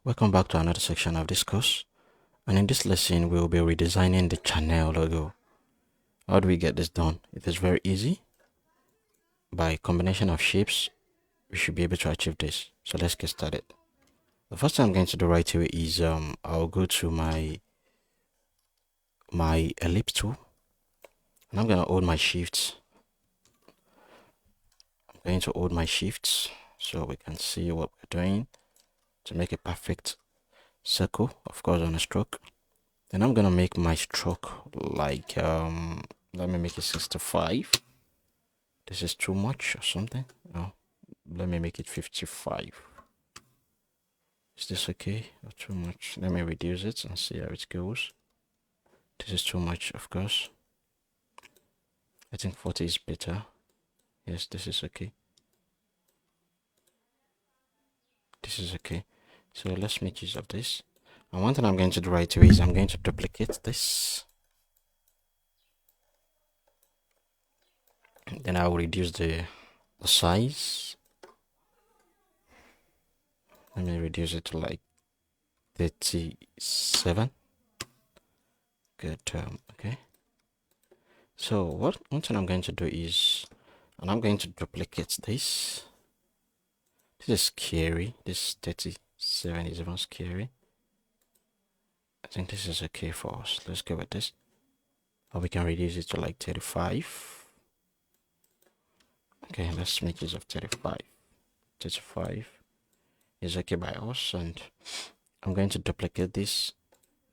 Welcome back to another section of this course, and in this lesson we will be redesigning the channel logo. How do we get this done? It is very easy. By combination of shapes, we should be able to achieve this. So let's get started. The first thing I'm going to do right away is I'll go to my ellipse tool, and I'm going to hold my shifts. I'm going to hold my shifts so we can see what we're doing to make a perfect circle, of course, on a stroke. Then I'm gonna make my stroke like let me make it 65. This is too much or something. No, let me make it 55. Is this okay or too much? Let me reduce it and see how it goes. This is too much, of course. I think 40 is better. Yes, this is okay. This is okay. So let's make use of this. And one thing I'm going to do right away is I'm going to duplicate this. Then I will reduce the size. Let me reduce it to like 37. Good. Okay. So one thing I'm going to do is, and I'm going to duplicate this. This is scary. This 37 is even scary. I think this is okay for us. Let's go with this. Or we can reduce it to like 35. Okay, let's make use of 35. 35 is okay by us, and I'm going to duplicate this.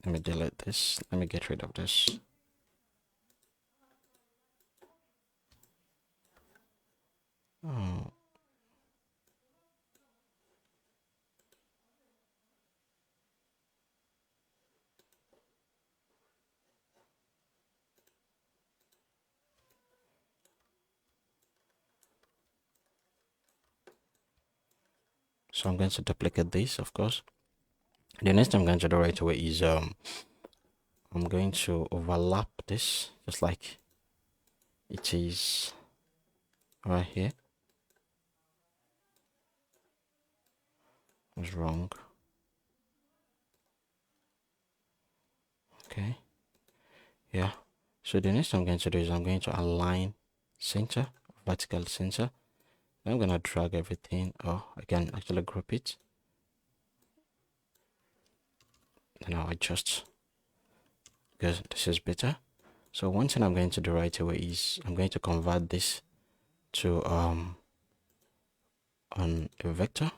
Let me delete this. Let me get rid of this. Oh. So I'm going to duplicate this, of course. The next thing I'm going to do right away is I'm going to overlap this just like it is right here. What's wrong? Okay. Yeah. So the next thing I'm going to do is I'm going to align center, vertical center. I'm going to drag everything. Oh, I can actually group it. Then I'll adjust because this is better. So one thing I'm going to do right away is I'm going to convert this to on a vector.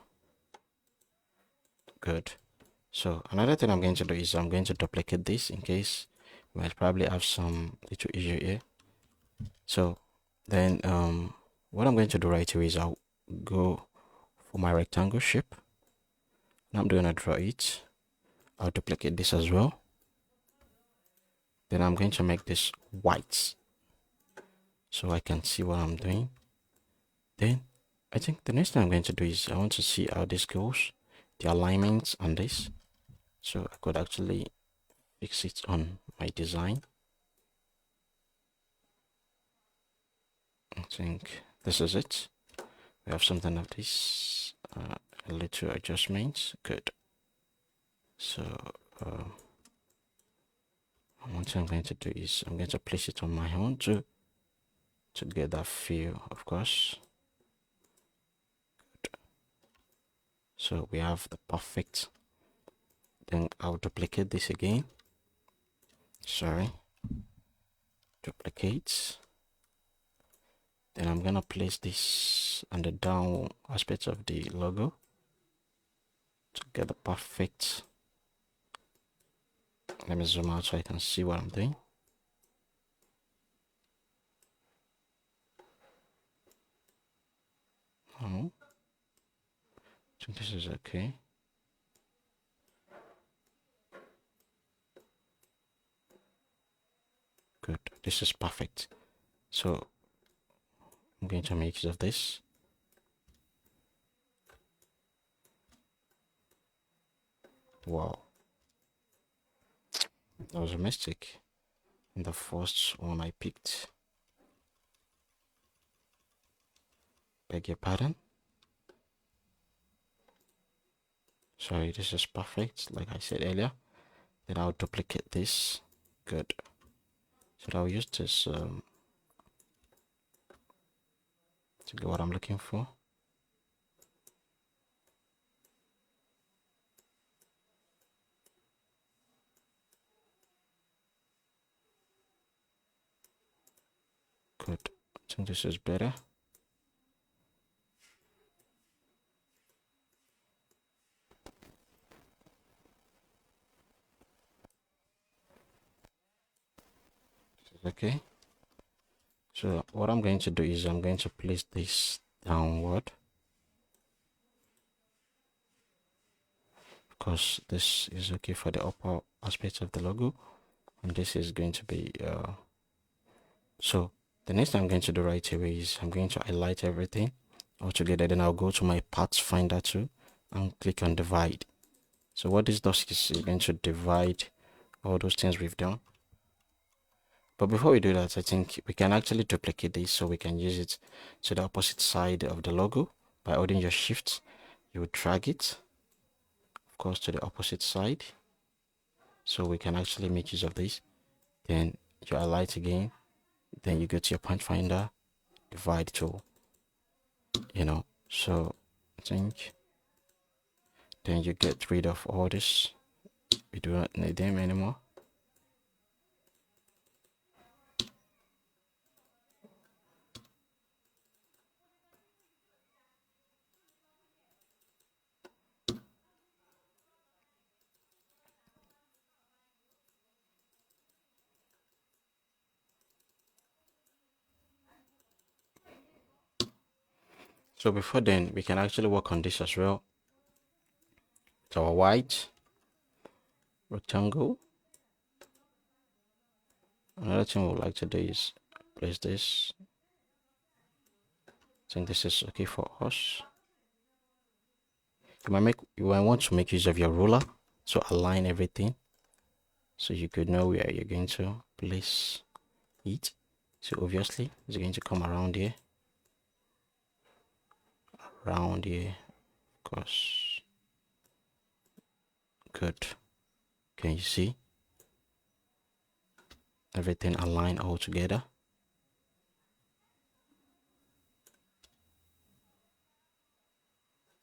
Good. So another thing I'm going to do is I'm going to duplicate this in case we might probably have some little issue here. So then what I'm going to do right away is I'll go for my rectangle shape. Now I'm going to draw it. I'll duplicate this as well. Then I'm going to make this white so I can see what I'm doing. Then I think the next thing I'm going to do is I want to see how this goes, the alignments on this. So I could actually fix it on my design. I think this is it. We have something of this, a little adjustments. Good. So one thing I'm going to do is I'm going to place it on my own to get that feel, of course. Good. So we have the perfect. Then I'll duplicate this again. Sorry. Duplicate. Then I'm gonna place this on the down aspect of the logo to get the perfect. Let me zoom out so I can see what I'm doing. Oh, I think this is okay. Good. This is perfect. So I'm going to make use of this. Wow. That was a mistake in the first one I picked. Beg your pardon. Sorry, this is perfect, like I said earlier. Then I'll duplicate this. Good. So I'll use this to get what I'm looking for. Good. I think this is better. This is okay. So what I'm going to do is I'm going to place this downward, because this is okay for the upper aspect of the logo, and this is going to be so the next thing I'm going to do right away is I'm going to highlight everything all together. Then I'll go to my pathfinder tool and click on divide. So what this does is it's going to divide all those things we've done. But before we do that, I think we can actually duplicate this so we can use it to the opposite side of the logo. By holding your shift, you would drag it, of course, to the opposite side, so we can actually make use of this. Then you highlight again, then you go to your point finder, divide tool, so I think then you get rid of all this. We do not need them anymore. So before then, we can actually work on this as well. So our white rectangle. Another thing we would like to do is place this. I think this is okay for us. You might want to make use of your ruler to align everything, so you could know where you're going to place it. So obviously it's going to come around here, of course. Good. Can you see everything aligned all together?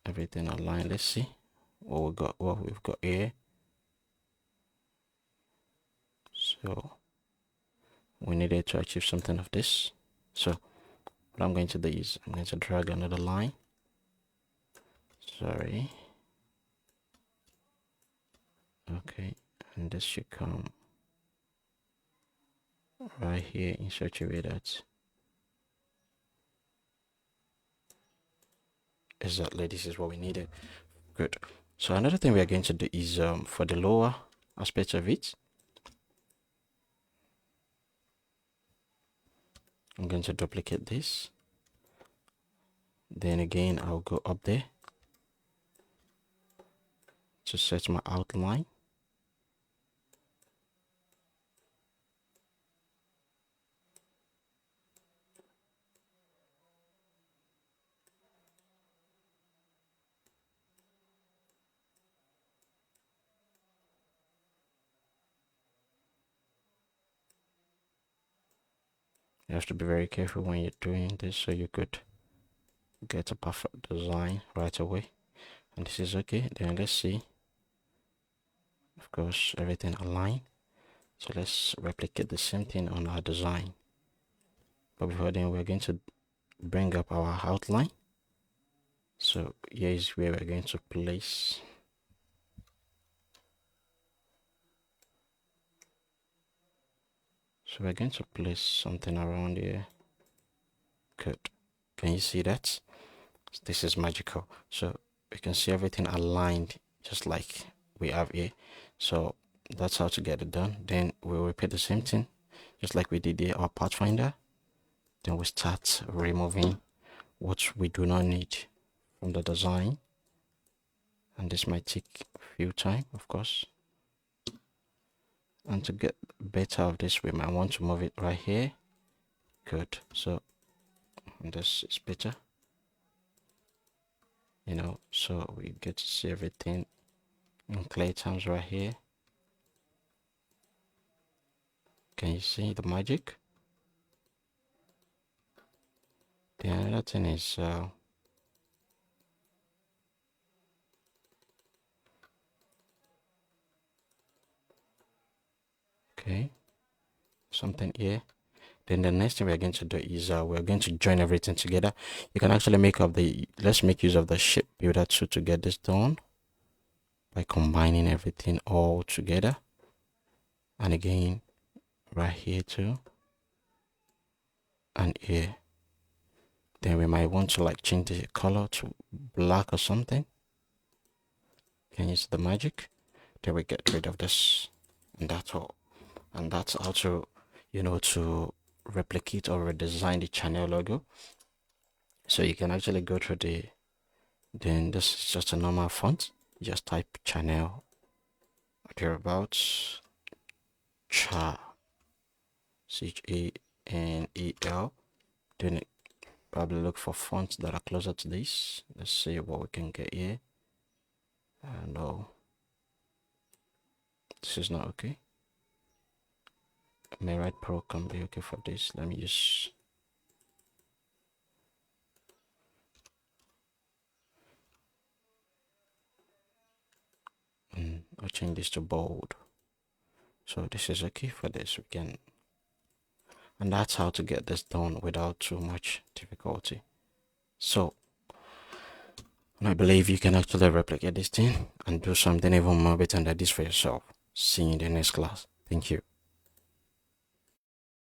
Everything aligned. Let's see what we've got here. So we needed to achieve something of this. So what I'm going to do is I'm going to drag another line. Sorry. Okay, and this should come right here in such a way that exactly this is what we needed. Good. So another thing we are going to do is for the lower aspect of it, I'm going to duplicate this. Then again, I'll go up there to set my outline. You have to be very careful when you're doing this so you could get a perfect design right away. And this is okay. Then let's see. Of course, everything aligned. So let's replicate the same thing on our design. But before then, we're going to bring up our outline. So here is where we're going to place. So we're going to place something around here. Good. Can you see that? This is magical. So we can see everything aligned just like we have here. So that's how to get it done. Then we'll repeat the same thing just like we did here, our pathfinder. Then we start removing what we do not need from the design, and this might take a few time, of course. And to get better of this, we might want to move it right here. Good. So this is better, so we get to see everything in clear terms right here. Can you see the magic? The another thing is okay, something here. Then the next thing we're going to do is we're going to join everything together. You can actually let's make use of the shape builder tool to get this done by combining everything all together. And again, right here too, and here. Then we might want to like change the color to black or something. Can you see the magic? Then we get rid of this, and that's all. And that's how to, to replicate or redesign the channel logo. So you can actually go through then this is just a normal font. Just type channel thereabouts, CHANEL. Then probably look for fonts that are closer to this. Let's see what we can get here. No, this is not okay. Playwright Pro can be okay for this. Let me just I'll change this to bold. So this is okay for this. We can, and that's how to get this done without too much difficulty. So I believe you can actually replicate this thing and do something even more better than this for yourself. See you in the next class. Thank you.